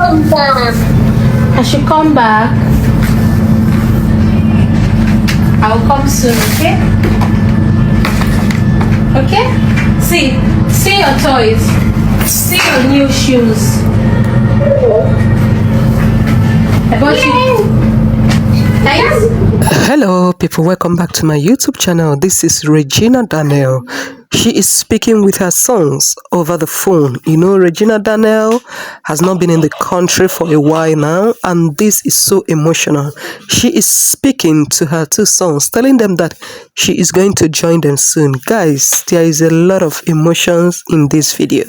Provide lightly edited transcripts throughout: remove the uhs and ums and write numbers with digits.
come back. I should come back. I'll come soon, okay? Okay? See your toys. See your new shoes. I bought you. Thanks. Hello people, welcome back to my YouTube channel. This is Regina Daniels. She is speaking with her sons over the phone. You know, Regina Daniels has not been in the country for a while now, and this is so emotional. She is speaking to her two sons, telling them that she is going to join them soon. Guys, there is a lot of emotions in this video.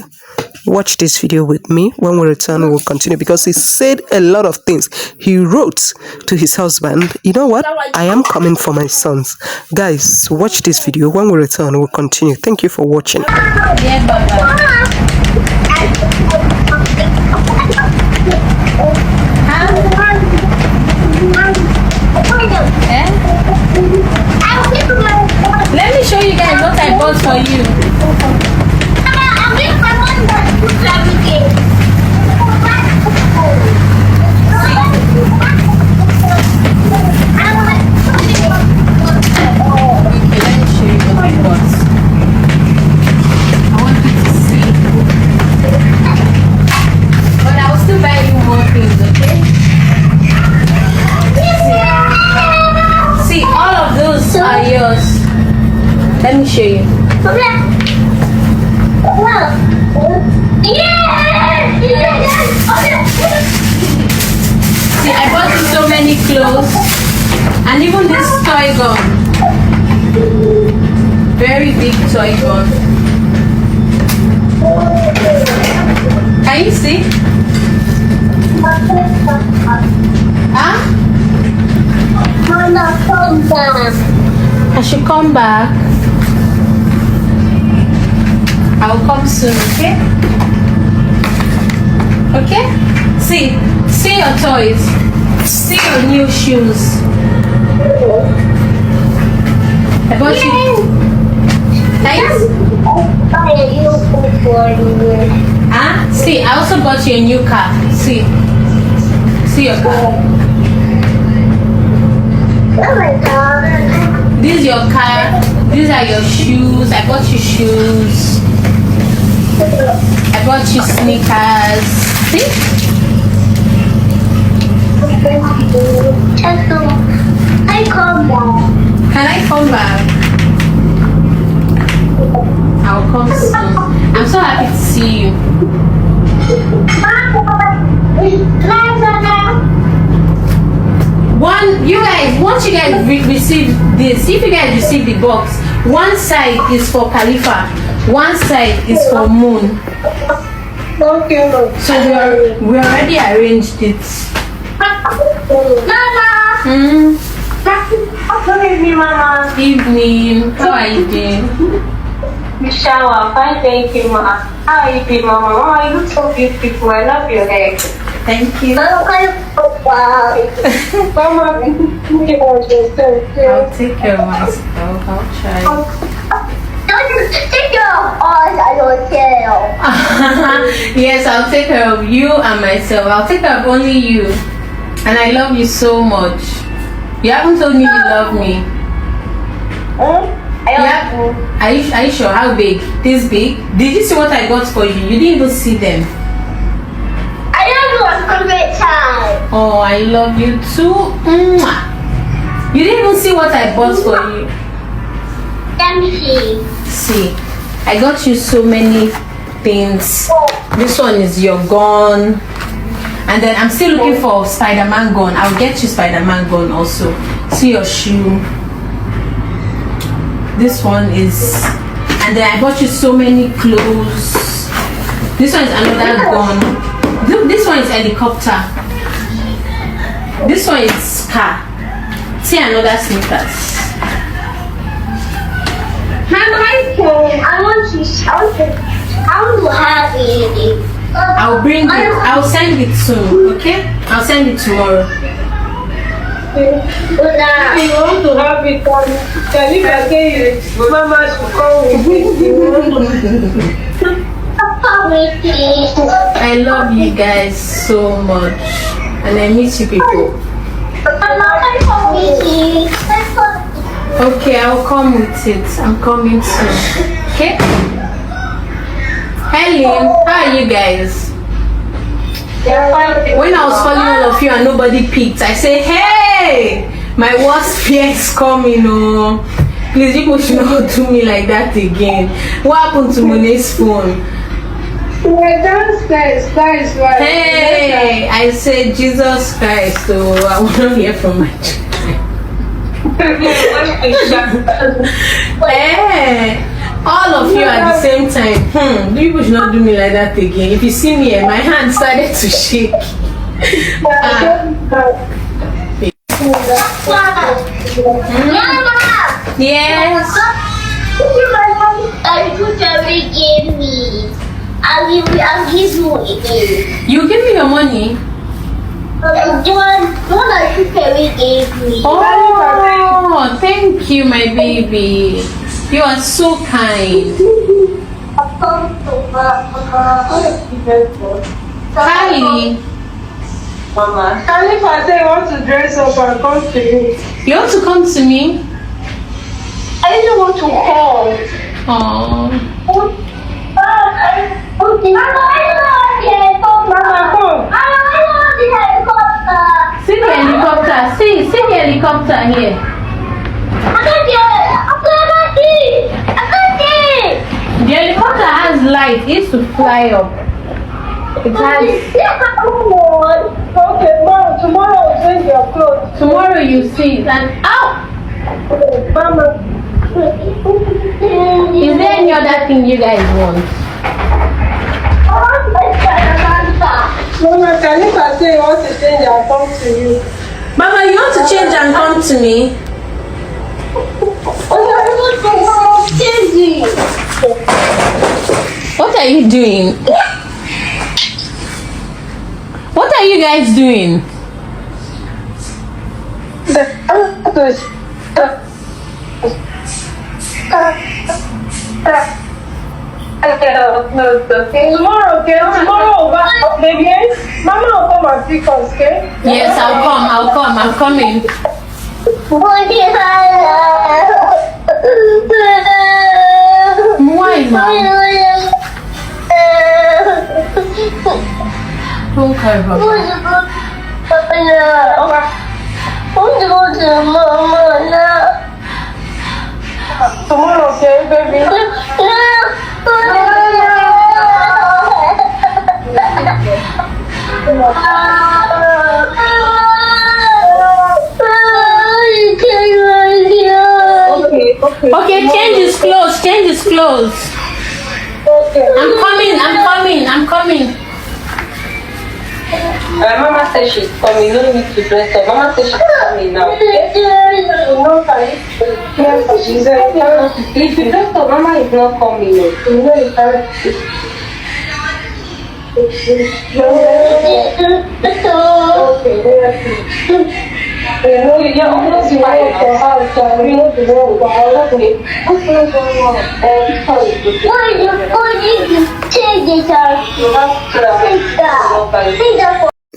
Watch this video with me. When we return, we will continue, because he said a lot of things. He wrote to his husband, you know what, I am coming for my sons. Guys, watch this video. When we return, we'll continue. Thank you for watching. Yeah, Baba. Let me show you guys what I bought for you. Let me show you. See, I bought you so many clothes, and even this toy gun. Very big toy gun. Can you see? Huh? I should come back. I'll come soon, okay? Okay? See your toys. See your new shoes. I bought you. Thanks. Huh? See, I also bought you a new car. See your car. Oh my God. This is your car. These are your shoes. I bought you shoes. I bought you sneakers. See? I come back. Can I come back? I'll come soon. I'm so happy to see you. Once you guys receive this, if you guys receive the box, one side is for Khalifa, one side is for Moon. So we already arranged it. Mama. Good evening, Mama. Evening. How are you doing? Michelle, fine, thank you, Mama. How are you doing, Mama? Mama, you look so beautiful. I love your hair. Thank you. Wow. Mama, I'll take care of myself. I'll try. Don't take care of us, I don't care. Yes, I'll take care of you and myself. I'll take care of only you. And I love you so much. You haven't told me you love me. Yeah. Are you sure? How big? This big? Did you see what I got for you? You didn't even see them. I love you a great time. Oh, I love you too. Mwah. You didn't even see what I bought for you. Let me see. See, I got you so many things. This one is your gun. And then I'm still looking for Spider-Man gun. I'll get you Spider-Man gun also. See your shoe. This one is, and then I bought you so many clothes. This one is another gun. This one is helicopter. This one is car. See another sneakers. I want to have it. I'll bring it. I'll send it soon. Okay? I'll send it tomorrow. you want to have it, can you get it? Mama should come with you. Papa, with me. I I love you guys so much, and I miss you people. Okay, I'll come with it. I'm coming soon. Okay. Hello, how are you guys? When I was calling all of you and nobody picked, I said, "Hey, my worst fear is coming." Oh, please, people should not do me like that again. What happened to Monet's phone? Hey, I said Jesus Christ, so I want to hear from my children. Hey, all of you at the same time. People should not do me like that again. If you see me, my hand started to shake. Yes. Gave me. I'll give you again. You give me your money. The one that Fairy gave me. Oh, thank you, my baby. You are so kind. Hi. Mama, if I say you want to dress up and come to you. You want to come to me? I didn't want to call. Oh. See the helicopter. See the helicopter here. The helicopter has light. It used to fly up. It has. Okay, Mom, tomorrow I'll change your clothes. Tomorrow you see it and ow! Mama. Is there any other thing you guys want? Mama, can if I say you want to change, I'll come to you. Mama, you want to change and come to me? What are you doing? What are you guys doing? Tomorrow, okay? Tomorrow, baby. Mama will come and pick us, okay? Yes, I'll come. I'm coming. Why, Mom? Don't cry, Papa. Tomorrow, okay, baby? Okay, change his clothes. Okay. I'm coming. Mama said she's coming. No need to dress up. Mama said she's coming now. She said, if you dress up, Mama is not coming. You know it's hard.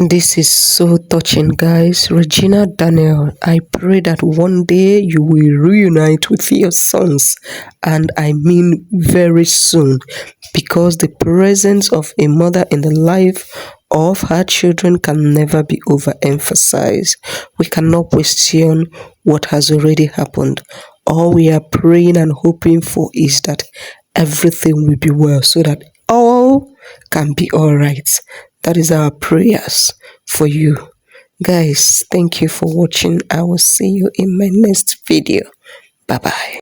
This is so touching, guys. Regina Daniel, I pray that one day you will reunite with your sons, and I mean very soon, because the presence of a mother in the life of her children can never be overemphasized. We cannot question what has already happened. All we are praying and hoping for is that everything will be well, so that all can be all right. That is our prayers for you. Guys, thank you for watching. I will see you in my next video. Bye-bye.